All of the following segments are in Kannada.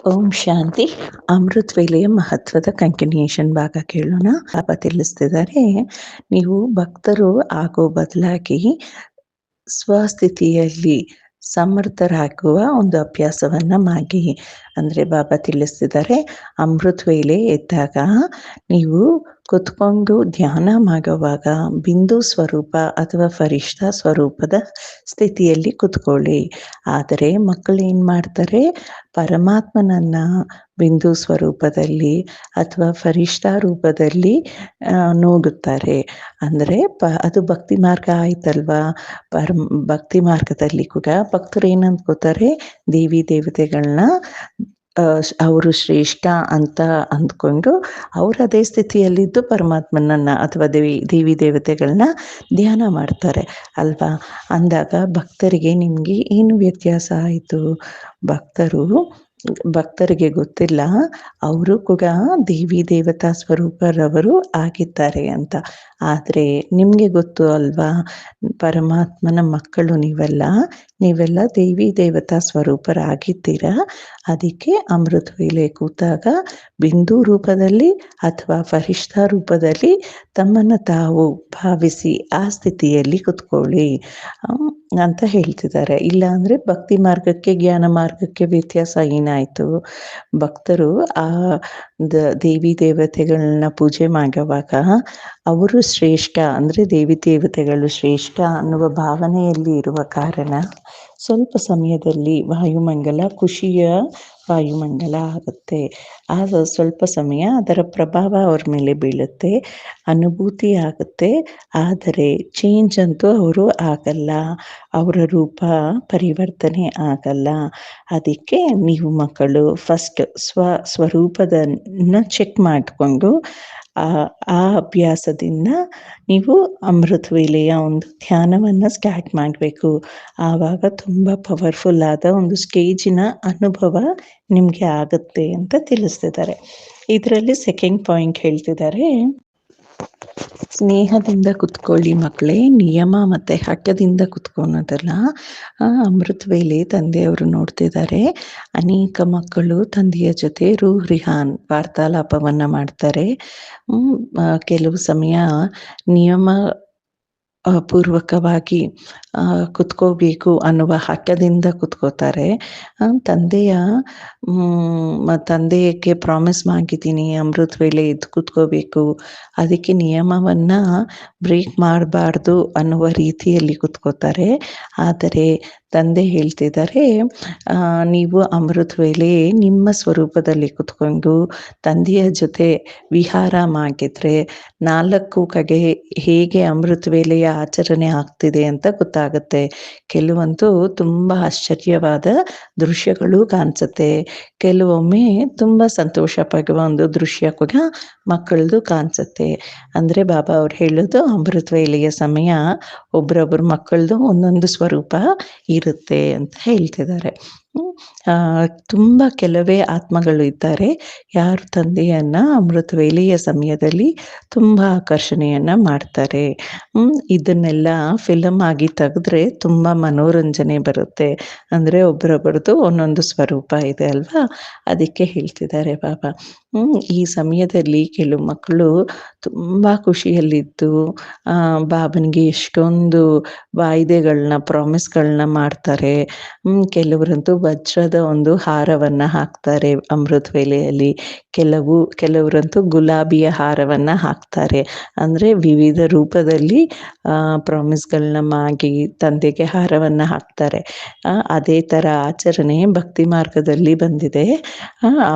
ಓಂ ಶಾಂತಿ. ಅಮೃತ್ ವೇಲೆಯ ಮಹತ್ವದ ಕಂಟಿನ್ಯೂಷನ್ ಭಾಗ ಕೇಳೋಣ. ಪಾಪ ತಿಳಿಸ್ತಿದ್ದಾರೆ, ನೀವು ಭಕ್ತರು ಆಗೋ ಬದಲಾಗಿ ಸ್ವಸ್ಥಿತಿಯಲ್ಲಿ ಸಮರ್ಥರಾಗುವ ಒಂದು ಅಭ್ಯಾಸವನ್ನ ಮಾಡಿ. ಅಂದ್ರೆ ಬಾಬಾ ತಿಳಿಸ್ತಿದ್ದಾರೆ, ಅಮೃತ್ ವೇಳೆ ಎದ್ದಾಗ ನೀವು ಕುತ್ಕೊಂಡು ಧ್ಯಾನ ಮಾಡುವಾಗ ಬಿಂದು ಸ್ವರೂಪ ಅಥವಾ ಫರಿಷ್ಠ ಸ್ವರೂಪದ ಸ್ಥಿತಿಯಲ್ಲಿ ಕುತ್ಕೊಳ್ಳಿ. ಆದರೆ ಮಕ್ಕಳು ಏನು ಮಾಡ್ತಾರೆ, ಪರಮಾತ್ಮನನ್ನ ಬಿಂದು ಸ್ವರೂಪದಲ್ಲಿ ಅಥವಾ ಫರಿಷ್ಠ ರೂಪದಲ್ಲಿ ನೋಡುತ್ತಾರೆ. ಅಂದರೆ ಅದು ಭಕ್ತಿ ಮಾರ್ಗ ಆಯ್ತಲ್ವಾ. ಭಕ್ತಿ ಮಾರ್ಗದಲ್ಲಿ ಕೂಡ ಭಕ್ತರು ಏನಂದ್ಕೋತಾರೆ, ದೇವಿ ದೇವತೆಗಳನ್ನ ಅವರು ಶ್ರೇಷ್ಠ ಅಂತ ಅಂದ್ಕೊಂಡು ಅವ್ರು ಅದೇ ಸ್ಥಿತಿಯಲ್ಲಿದ್ದು ಪರಮಾತ್ಮನನ್ನ ಅಥವಾ ದೇವಿ ದೇವತೆಗಳನ್ನ ಧ್ಯಾನ ಮಾಡ್ತಾರೆ ಅಲ್ವಾ. ಅಂದಾಗ ಭಕ್ತರಿಗೆ ನಿಮಗೆ ಏನು ವ್ಯತ್ಯಾಸ ಆಯಿತು? ಭಕ್ತರಿಗೆ ಗೊತ್ತಿಲ್ಲ ಅವರು ಕೂಡ ದೇವಿ ದೇವತಾ ಸ್ವರೂಪರವರು ಆಗಿದ್ದಾರೆ ಅಂತ. ಆದರೆ ನಿಮಗೆ ಗೊತ್ತು ಅಲ್ವಾ, ಪರಮಾತ್ಮನ ಮಕ್ಕಳು ನೀವೆಲ್ಲ ದೇವಿ ದೇವತಾ ಸ್ವರೂಪರಾಗಿದ್ದೀರಾ. ಅದಕ್ಕೆ ಅಮೃತ ವೇಳೆ ಕೂತಾಗ ಬಿಂದು ರೂಪದಲ್ಲಿ ಅಥವಾ ಫರಿಷ್ಠ ರೂಪದಲ್ಲಿ ತಮ್ಮನ್ನು ತಾವು ಭಾವಿಸಿ ಆ ಸ್ಥಿತಿಯಲ್ಲಿ ಕುತ್ಕೊಳ್ಳಿ ಅಂತ ಹೇಳ್ತಿದ್ದಾರೆ. ಇಲ್ಲ ಅಂದರೆ ಭಕ್ತಿ ಮಾರ್ಗಕ್ಕೆ ಜ್ಞಾನ ಮಾರ್ಗಕ್ಕೆ ವ್ಯತ್ಯಾಸ ಏನಾಯಿತು? ಭಕ್ತರು ಆ ದೇವಿ ದೇವತೆಗಳನ್ನ ಪೂಜೆ ಮಾಡುವಾಗ ಅವರು ಶ್ರೇಷ್ಠ, ಅಂದರೆ ದೇವಿ ದೇವತೆಗಳು ಶ್ರೇಷ್ಠ ಅನ್ನುವ ಭಾವನೆಯಲ್ಲಿ ಇರುವ ಕಾರಣ ಸ್ವಲ್ಪ ಸಮಯದಲ್ಲಿ ವಾಯುಮಂಡಲ ಖುಷಿಯ ವಾಯುಮಂಡಲ ಆಗುತ್ತೆ. ಆಗ ಸ್ವಲ್ಪ ಸಮಯ ಅದರ ಪ್ರಭಾವ ಅವ್ರ ಮೇಲೆ ಬೀಳುತ್ತೆ, ಅನುಭೂತಿ ಆಗುತ್ತೆ. ಆದರೆ ಚೇಂಜ್ ಅಂತೂ ಅವರು ಆಗಲ್ಲ, ಅವರ ರೂಪ ಪರಿವರ್ತನೆ ಆಗಲ್ಲ. ಅದಕ್ಕೆ ನೀವು ಮಕ್ಕಳು ಫಸ್ಟ್ ಸ್ವರೂಪದನ್ನ ಚೆಕ್ ಮಾಡಿಕೊಂಡು ಆ ಅಭ್ಯಾಸದಿಂದ ನೀವು ಅಮೃತ ವೇಳೆಯ ಒಂದು ಧ್ಯಾನವನ್ನು ಸ್ಟಾರ್ಟ್ ಮಾಡಬೇಕು. ಆವಾಗ ತುಂಬ ಪವರ್ಫುಲ್ ಆದ ಒಂದು ಸ್ಟೇಜಿನ ಅನುಭವ ನಿಮಗೆ ಆಗುತ್ತೆ ಅಂತ ತಿಳಿಸ್ತಿದ್ದಾರೆ. ಇದರಲ್ಲಿ ಸೆಕೆಂಡ್ ಪಾಯಿಂಟ್ ಹೇಳ್ತಿದ್ದಾರೆ, ಸ್ನೇಹದಿಂದ ಕುತ್ಕೊಳ್ಳಿ ಮಕ್ಕಳೇ, ನಿಯಮ ಮತ್ತು ಹಠದಿಂದ ಕುತ್ಕೊಳೋದಲ್ಲ. ಅಮೃತ ವೇಳೆ ತಂದೆಯವರು ನೋಡ್ತಿದ್ದಾರೆ, ಅನೇಕ ಮಕ್ಕಳು ತಂದೆಯ ಜೊತೆ ರಿಹಾನ್ ವಾರ್ತಾಲಾಪವನ್ನು ಮಾಡ್ತಾರೆ. ಕೆಲವು ಸಮಯ ನಿಯಮ ಪೂರ್ವಕವಾಗಿ ಕುತ್ಕೋಬೇಕು ಅನ್ನುವ ಹಠದಿಂದ ಕುತ್ಕೋತಾರೆ. ತಂದೆಗೆ ಪ್ರಾಮಿಸ್ ಮಾಡಿದ್ದೀನಿ ಅಮೃತ ವೇಳೆ ಎದ್ದು ಕುತ್ಕೋಬೇಕು, ಅದಕ್ಕೆ ನಿಯಮವನ್ನು ಬ್ರೇಕ್ ಮಾಡಬಾರ್ದು ಅನ್ನುವ ರೀತಿಯಲ್ಲಿ ಕುತ್ಕೋತಾರೆ. ಆದರೆ ತಂದೆ ಹೇಳ್ತಿದ್ದಾರೆ, ನೀವು ಅಮೃತ ವೇಳೆ ನಿಮ್ಮ ಸ್ವರೂಪದಲ್ಲಿ ಕುತ್ಕೊಂಡು ತಂದೆಯ ಜೊತೆ ವಿಹಾರ ಮಾಡಿದ್ರೆ 4 ಕಡೆ ಹೇಗೆ ಅಮೃತ ವೇಳೆಯ ಆಚರಣೆ ಆಗ್ತಿದೆ ಅಂತ ಗೊತ್ತಾಗುತ್ತೆ. ಕೆಲವಂತೂ ತುಂಬ ಆಶ್ಚರ್ಯವಾದ ದೃಶ್ಯಗಳು ಕಾಣಿಸುತ್ತೆ, ಕೆಲವೊಮ್ಮೆ ತುಂಬ ಸಂತೋಷ ಪಡುವ ಒಂದು ದೃಶ್ಯ ಕೂಡ ಮಕ್ಕಳದು ಕಾಣಿಸುತ್ತೆ. ಅಂದರೆ ಬಾಬಾ ಅವ್ರು ಹೇಳೋದು, ಅಮೃತ ವೇಳೆಯ ಸಮಯ ಒಬ್ಬರೊಬ್ಬರು ಮಕ್ಕಳದು ಒಂದೊಂದು ಸ್ವರೂಪ ಇರುತ್ತೆ ಅಂತ ಹೇಳ್ತಿದ್ದಾರೆ. ತುಂಬ ಕೆಲವೇ ಆತ್ಮಗಳು ಇದ್ದಾರೆ ಯಾರು ತಂದೆಯನ್ನ ಅಮೃತ ವೇಳೆಯ ಸಮಯದಲ್ಲಿ ತುಂಬ ಆಕರ್ಷಣೆಯನ್ನ ಮಾಡ್ತಾರೆ. ಇದನ್ನೆಲ್ಲ ಫಿಲಮ್ ಆಗಿ ತೆಗೆದ್ರೆ ತುಂಬ ಮನೋರಂಜನೆ ಬರುತ್ತೆ. ಅಂದರೆ ಒಬ್ಬರೊಬ್ಬರದು ಒಂದೊಂದು ಸ್ವರೂಪ ಇದೆ ಅಲ್ವಾ. ಅದಕ್ಕೆ ಹೇಳ್ತಿದ್ದಾರೆ ಬಾಬಾ, ಈ ಸಮಯದಲ್ಲಿ ಕೆಲವು ಮಕ್ಕಳು ತುಂಬ ಖುಷಿಯಲ್ಲಿದ್ದು ಬಾಬನಿಗೆ ಎಷ್ಟೊಂದು ವಾಯ್ದೆಗಳನ್ನ ಪ್ರಾಮಿಸ್ಗಳನ್ನ ಮಾಡ್ತಾರೆ. ಕೆಲವರಂತೂ ವಜ್ರದ ಒಂದು ಹಾರವನ್ನು ಹಾಕ್ತಾರೆ ಅಮೃತ ವೇಳೆಯಲ್ಲಿ, ಕೆಲವರಂತೂ ಗುಲಾಬಿಯ ಹಾರವನ್ನು ಹಾಕ್ತಾರೆ. ಅಂದರೆ ವಿವಿಧ ರೂಪದಲ್ಲಿ ಪ್ರಾಮಿಸ್ಗಳನ್ನ ಮಾಡಿ ತಂದೆಗೆ ಹಾರವನ್ನು ಹಾಕ್ತಾರೆ. ಅದೇ ಥರ ಆಚರಣೆ ಭಕ್ತಿ ಮಾರ್ಗದಲ್ಲಿ ಬಂದಿದೆ.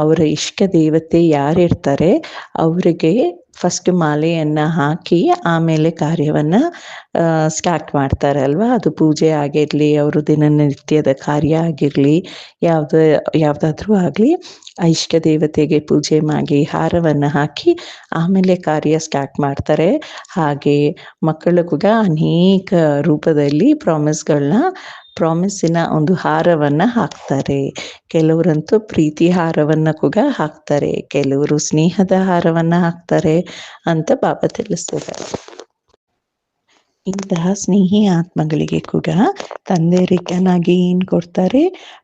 ಅವರ ಇಷ್ಟ ದೇವತೆ ಯಾರಿರ್ತಾರೆ ಅವರಿಗೆ ಫಸ್ಟ್ ಮಾಲೆಯನ್ನು ಹಾಕಿ ಆಮೇಲೆ ಕಾರ್ಯವನ್ನು ಸ್ಟಾರ್ಟ್ ಮಾಡ್ತಾರೆ ಅಲ್ವಾ. ಅದು ಪೂಜೆ ಆಗಿರಲಿ, ಅವರು ದಿನನಿತ್ಯದ ಕಾರ್ಯ ಆಗಿರಲಿ, ಯಾವುದಾದ್ರೂ ಆಗಲಿ, ಇಷ್ಟ ದೇವತೆಗೆ ಪೂಜೆ ಮಾಡಿ ಹಾರವನ್ನು ಹಾಕಿ ಆಮೇಲೆ ಕಾರ್ಯ ಸ್ಟಾರ್ಟ್ ಮಾಡ್ತಾರೆ. ಹಾಗೆ ಮಕ್ಕಳು ಕೂಡ ಅನೇಕ ರೂಪದಲ್ಲಿ ಪ್ರಾಮಿಸ್ಸಿನ ಒಂದು ಹಾರವನ್ನು ಹಾಕ್ತಾರೆ. ಕೆಲವರಂತೂ ಪ್ರೀತಿ ಹಾರವನ್ನು ಕೂಡ ಹಾಕ್ತಾರೆ, ಕೆಲವರು ಸ್ನೇಹದ ಹಾರವನ್ನು ಹಾಕ್ತಾರೆ ಅಂತ ಬಾಬಾ ತಿಳಿಸ್ತಿದ್ದಾರೆ. ಇಂತಹ ಸ್ನೇಹಿ ಆತ್ಮಗಳಿಗೆ ಕೂಡ ತಂದೆಯರಿಗನಾಗಿ ಏನ್ ಕೊಡ್ತಾರೆ?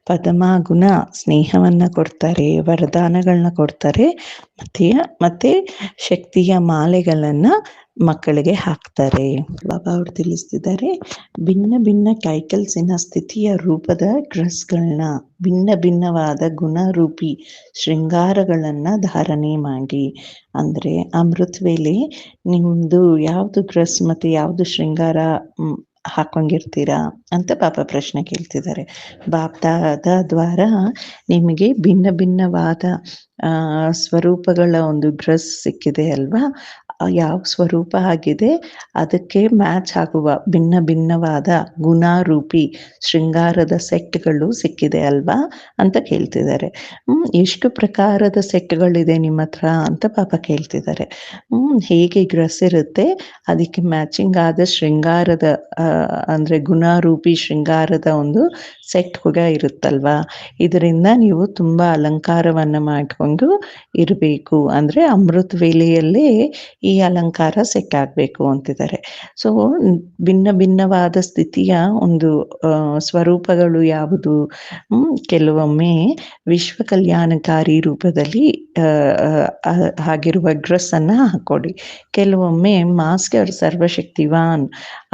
ಪದಮ ಗುಣ ಸ್ನೇಹವನ್ನ ಕೊಡ್ತಾರೆ, ವರದಾನಗಳನ್ನ ಕೊಡ್ತಾರೆ, ಮತ್ತೆ ಶಕ್ತಿಯ ಮಾಲೆಗಳನ್ನ ಮಕ್ಕಳಿಗೆ ಹಾಕ್ತಾರೆ. ಬಾಬಾ ಅವ್ರು ತಿಳಿಸ್ತಿದ್ದಾರೆ, ಭಿನ್ನ ಭಿನ್ನ ಕೈಕಲ್ಸಿನ ಸ್ಥಿತಿಯ ರೂಪದ ಡ್ರೆಸ್ಗಳನ್ನ, ಭಿನ್ನ ಭಿನ್ನವಾದ ಗುಣರೂಪಿ ಶೃಂಗಾರಗಳನ್ನ ಧಾರಣೆ ಮಾಡಿ. ಅಂದ್ರೆ ಅಮೃತ್ ವೇಳೆ ನಿಮ್ದು ಯಾವ್ದು ಡ್ರೆಸ್ ಮತ್ತೆ ಯಾವ್ದು ಶೃಂಗಾರ ಹಾಕೊಂಡಿರ್ತೀರಾ ಅಂತ ಬಾಬಾ ಪ್ರಶ್ನೆ ಕೇಳ್ತಿದ್ದಾರೆ. ಬಾಪ್ದಾದ ದ್ವಾರ ನಿಮಗೆ ಭಿನ್ನ ಭಿನ್ನವಾದ ಸ್ವರೂಪಗಳ ಒಂದು ಡ್ರೆಸ್ ಸಿಕ್ಕಿದೆ ಅಲ್ವಾ? ಯಾವ ಸ್ವರೂಪ ಆಗಿದೆ ಅದಕ್ಕೆ ಮ್ಯಾಚ್ ಆಗುವ ಭಿನ್ನ ಭಿನ್ನವಾದ ಗುಣರೂಪಿ ಶೃಂಗಾರದ ಸೆಟ್ಗಳು ಸಿಕ್ಕಿದೆ ಅಲ್ವಾ ಅಂತ ಕೇಳ್ತಿದ್ದಾರೆ. ಎಷ್ಟು ಪ್ರಕಾರದ ಸೆಟ್ಗಳಿದೆ ನಿಮ್ಮ ಹತ್ರ ಅಂತ ಪಾಪ ಕೇಳ್ತಿದ್ದಾರೆ. ಹೇಗೆ ಡ್ರೆಸ್ ಇರುತ್ತೆ ಅದಕ್ಕೆ ಮ್ಯಾಚಿಂಗ್ ಆದ ಶೃಂಗಾರದ ಅಂದ್ರೆ ಗುಣರೂಪಿ ಶೃಂಗಾರದ ಒಂದು ಸೆಟ್ ಕೂಡ ಇರುತ್ತಲ್ವಾ? ಇದರಿಂದ ನೀವು ತುಂಬಾ ಅಲಂಕಾರವನ್ನ ಮಾಡಿಕೊಂಡು ಇರಬೇಕು. ಅಂದ್ರೆ ಅಮೃತ ವೇಳೆಯಲ್ಲೇ ಈ ಅಲಂಕಾರ ಸೆಟ್ ಆಗ್ಬೇಕು ಅಂತಿದ್ದಾರೆ. ಸೊ ಭಿನ್ನ ಭಿನ್ನವಾದ ಸ್ಥಿತಿಯ ಒಂದು ಸ್ವರೂಪಗಳು ಯಾವುದು? ಕೆಲವೊಮ್ಮೆ ವಿಶ್ವ ಕಲ್ಯಾಣಕಾರಿ ರೂಪದಲ್ಲಿ ಆಗಿರುವ ಡ್ರೆಸ್ ಅನ್ನ ಹಾಕೊಳ್ಳಿ. ಕೆಲವೊಮ್ಮೆ ಮಾಸ್ಟರ್ ಸರ್ವಶಕ್ತಿವಾನ್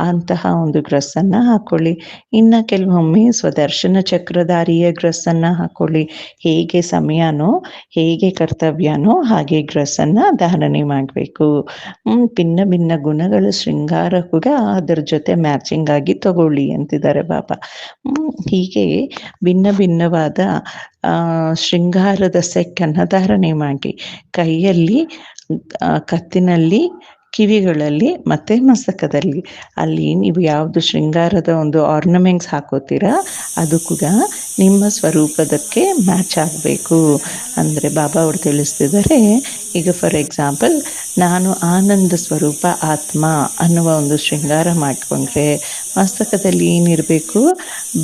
ಅಂತಹ ಒಂದು ಡ್ರೆಸ್ ಅನ್ನ ಹಾಕೊಳ್ಳಿ. ಇನ್ನ ಕೆಲವೊಮ್ಮೆ ಸ್ವದರ್ಶನ ಚಕ್ರಧಾರಿಯ ಡ್ರೆಸ್ ಅನ್ನ ಹಾಕೊಳ್ಳಿ. ಹೇಗೆ ಸಮಯನೋ ಹೇಗೆ ಕರ್ತವ್ಯನೋ ಹಾಗೆ ಡ್ರೆಸ್ ಅನ್ನ ಧಾರಣೆ ಮಾಡಬೇಕು. ಭಿನ್ನ ಭಿನ್ನ ಗುಣಗಳ ಶೃಂಗಾರ ಕೂಡ ಅದರ ಜೊತೆ ಮ್ಯಾಚಿಂಗ್ ಆಗಿ ತಗೊಳ್ಳಿ ಅಂತಿದ್ದಾರೆ ಬಾಬಾ. ಹೀಗೆ ಭಿನ್ನ ಭಿನ್ನವಾದ ಶೃಂಗಾರದ ಸೆಟ್ ಅನ್ನ ಧಾರಣೆ ಮಾಡಿ. ಕೈಯಲ್ಲಿ, ಕತ್ತಿನಲ್ಲಿ, ಕಿವಿಗಳಲ್ಲಿ ಮತ್ತೆ ಮಸ್ತಕದಲ್ಲಿ ಅಲ್ಲಿ ನೀವು ಯಾವುದು ಶೃಂಗಾರದ ಒಂದು ಆರ್ನಮೆಂಟ್ಸ್ ಹಾಕೋತೀರಾ ಅದು ಕೂಡ ನಿಮ್ಮ ಸ್ವರೂಪದಕ್ಕೆ ಮ್ಯಾಚ್ ಆಗಬೇಕು. ಅಂದರೆ ಬಾಬಾ ಅವರು ತಿಳಿಸ್ತಿದ್ದಾರೆ, ಈಗ ಫಾರ್ ಎಕ್ಸಾಂಪಲ್ ನಾನು ಆನಂದ ಸ್ವರೂಪ ಆತ್ಮ ಅನ್ನುವ ಒಂದು ಶೃಂಗಾರ ಮಾಡಿಕೊಂಡ್ರೆ ಮಸ್ತಕದಲ್ಲಿ ಏನಿರಬೇಕು?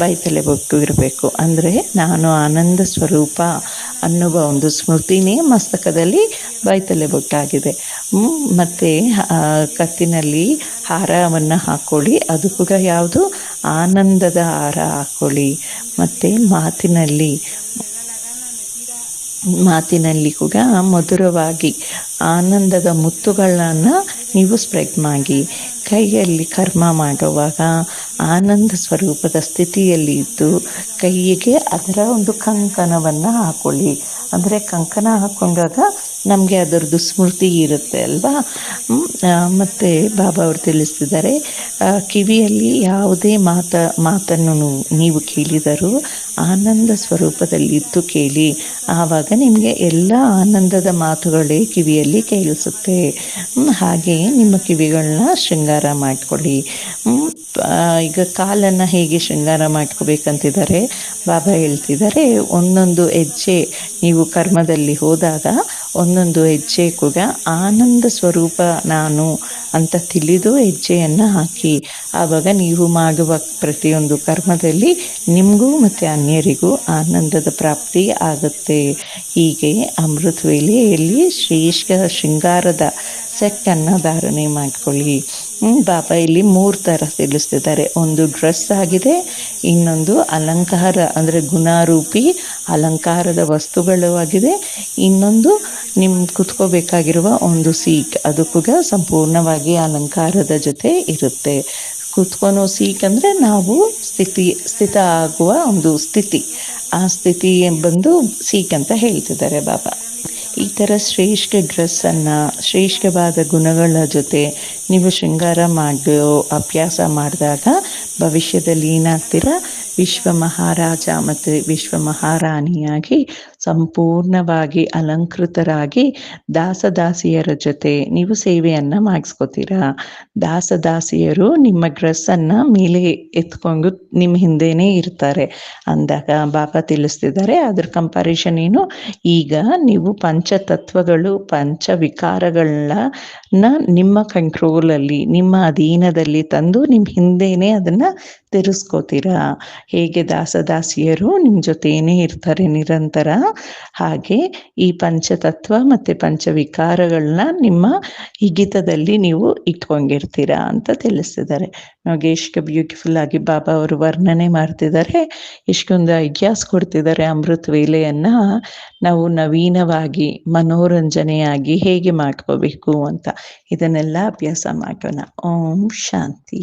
ಬೈತಲೆ ಬೊಟ್ಟು ಇರಬೇಕು. ಅಂದರೆ ನಾನು ಆನಂದ ಸ್ವರೂಪ ಅನ್ನುವ ಒಂದು ಸ್ಮೃತಿನೇ ಮಸ್ತಕದಲ್ಲಿ ಬೈತಲೆ ಬೊಟ್ಟಾಗಿದೆ. ಮತ್ತು ಕತ್ತಿನಲ್ಲಿ ಹಾರವನ್ನು ಹಾಕ್ಕೊಳ್ಳಿ, ಅದು ಕೂಡ ಯಾವುದು? ಆನಂದದ ಹಾರ ಹಾಕ್ಕೊಳ್ಳಿ. ಮತ್ತು ಮಾತಿನಲ್ಲಿ ಕೂಡ ಮಧುರವಾಗಿ ಆನಂದದ ಮುತ್ತುಗಳನ್ನು ನೀವು ಸ್ಪ್ರೆಡ್ ಮಾಡಿ. ಕೈಯಲ್ಲಿ ಕರ್ಮ ಮಾಡುವಾಗ ಆನಂದ ಸ್ವರೂಪದ ಸ್ಥಿತಿಯಲ್ಲಿ ಇದ್ದು ಕೈಯಿಗೆ ಅದರ ಒಂದು ಕಂಕಣವನ್ನು ಹಾಕೊಳ್ಳಿ. ಅಂದರೆ ಕಂಕಣ ಹಾಕೊಂಡಾಗ ನಮಗೆ ಅದರದ್ದು ಸ್ಮೃತಿ ಇರುತ್ತೆ ಅಲ್ವಾ? ಮತ್ತು ಬಾಬಾ ಅವರು ತಿಳಿಸ್ತಿದ್ದಾರೆ, ಕಿವಿಯಲ್ಲಿ ಯಾವುದೇ ಮಾತನ್ನು ನೀವು ಕೇಳಿದರೂ ಆನಂದ ಸ್ವರೂಪದಲ್ಲಿ ಇದ್ದು ಕೇಳಿ. ಆವಾಗ ನಿಮಗೆ ಎಲ್ಲ ಆನಂದದ ಮಾತುಗಳೇ ಕಿವಿಯಲ್ಲಿ ಕೇಳಿಸುತ್ತೆ. ಹಾಗೆಯೇ ನಿಮ್ಮ ಕಿವಿಗಳನ್ನ ಶೃಂಗಾರ ಮಾಡಿಕೊಳ್ಳಿ. ಈಗ ಕಾಲನ್ನು ಹೇಗೆ ಶೃಂಗಾರ ಮಾಡ್ಕೋಬೇಕಂತಿದ್ದಾರೆ ಬಾಬಾ ಹೇಳ್ತಿದ್ದಾರೆ, ಒಂದೊಂದು ಹೆಜ್ಜೆ ನೀವು ಕರ್ಮದಲ್ಲಿ ಹೋದಾಗ ಒಂದೊಂದು ಹೆಜ್ಜೆ ಕೂಡ ಆನಂದ ಸ್ವರೂಪ ನಾನು ಅಂತ ತಿಳಿದು ಹೆಜ್ಜೆಯನ್ನು ಹಾಕಿ. ಆವಾಗ ನೀವು ಮಾಡುವ ಪ್ರತಿಯೊಂದು ಕರ್ಮದಲ್ಲಿ ನಿಮಗೂ ಮತ್ತು ಅನ್ಯರಿಗೂ ಆನಂದದ ಪ್ರಾಪ್ತಿ ಆಗುತ್ತೆ. ಹೀಗೆ ಅಮೃತ ವೇಳೆಯಲ್ಲಿ ಶ್ರೇಷ್ಠ ಶೃಂಗಾರದ ಸೆಟ್ಟನ್ನು ಧಾರಣೆ ಮಾಡಿಕೊಳ್ಳಿ. ಬಾಬಾ ಇಲ್ಲಿ 3 ಥರ ತಿಳಿಸ್ತಿದ್ದಾರೆ. ಒಂದು ಡ್ರೆಸ್ ಆಗಿದೆ, ಇನ್ನೊಂದು ಅಲಂಕಾರ ಅಂದರೆ ಗುಣರೂಪಿ ಅಲಂಕಾರದ ವಸ್ತುಗಳು ಆಗಿದೆ, ಇನ್ನೊಂದು ಕುತ್ಕೋಬೇಕಾಗಿರುವ ಒಂದು ಸೀಟ್, ಅದು ಕೂಡ ಸಂಪೂರ್ಣವಾಗಿ ಅಲಂಕಾರದ ಜೊತೆ ಇರುತ್ತೆ. ಕುತ್ಕೊಳೋ ಸೀಟ್ ಅಂದರೆ ನಾವು ಸ್ಥಿತ ಆಗುವ ಒಂದು ಸ್ಥಿತಿ, ಆ ಸ್ಥಿತಿ ಬಂದು ಸೀಟ್ ಅಂತ ಹೇಳ್ತಿದ್ದಾರೆ ಬಾಬಾ. ಈ ಥರ ಶ್ರೇಷ್ಠ ಡ್ರೆಸ್ಸನ್ನು ಶ್ರೇಷ್ಠವಾದ ಗುಣಗಳ ಜೊತೆ ನೀವು ಶೃಂಗಾರ ಮಾಡೋ ಅಭ್ಯಾಸ ಮಾಡಿದಾಗ ಭವಿಷ್ಯದಲ್ಲಿ ಏನಾಗ್ತೀರಾ? ವಿಶ್ವ ಮಹಾರಾಜ ಮತ್ತು ವಿಶ್ವ ಮಹಾರಾಣಿಯಾಗಿ ಸಂಪೂರ್ಣವಾಗಿ ಅಲಂಕೃತರಾಗಿ ದಾಸದಾಸಿಯರ ಜೊತೆ ನೀವು ಸೇವೆಯನ್ನು ಮಾಡಿಸ್ಕೋತೀರಾ. ದಾಸದಾಸಿಯರು ನಿಮ್ಮ ಡ್ರೆಸ್ಸನ್ನು ಮೇಲೆ ಎತ್ಕೊಂಡು ನಿಮ್ಮ ಹಿಂದೆನೇ ಇರ್ತಾರೆ ಅಂದಾಗ ಬಾಬಾ ತಿಳಿಸ್ತಿದ್ದಾರೆ, ಅದ್ರ ಕಂಪ್ಯಾರಿಷನ್ ಏನು? ಈಗ ನೀವು ಪಂಚತತ್ವಗಳು ಪಂಚವಿಕಾರಗಳನ್ನ ನಿಮ್ಮ ಕಂಟ್ರೋಲಲ್ಲಿ ನಿಮ್ಮ ಅಧೀನದಲ್ಲಿ ತಂದು ನಿಮ್ಮ ಹಿಂದೆನೇ ಅದನ್ನು ತಿರ್ಸ್ಕೋತೀರಾ. ಹೇಗೆ ದಾಸದಾಸಿಯರು ನಿಮ್ಮ ಜೊತೆಯೇ ಇರ್ತಾರೆ ನಿರಂತರ, ಹಾಗೆ ಈ ಪಂಚತತ್ವ ಮತ್ತು ಪಂಚವಿಕಾರಗಳನ್ನ ನಿಮ್ಮ ಹಿಡಿತದಲ್ಲಿ ನೀವು ಇಟ್ಕೊಂಡಿರ್ತೀರಾ ಅಂತ ತಿಳಿಸ್ತಿದ್ದಾರೆ. ನೋಡಿ ಎಷ್ಟು ಬ್ಯೂಟಿಫುಲ್ ಆಗಿ ಬಾಬಾ ಅವರು ವರ್ಣನೆ ಮಾಡ್ತಿದ್ದಾರೆ, ಎಷ್ಟೊಂದು ಐಡಿಯಾಸ್ ಕೊಡ್ತಿದ್ದಾರೆ. ಅಮೃತ ವೇಳೆಯನ್ನು ನಾವು ನವೀನವಾಗಿ ಮನೋರಂಜನೆಯಾಗಿ ಹೇಗೆ ಮಾಡ್ಕೋಬೇಕು ಅಂತ, ಇದನ್ನೆಲ್ಲ ಅಭ್ಯಾಸ ಮಾಡೋಣ. ಓಂ ಶಾಂತಿ.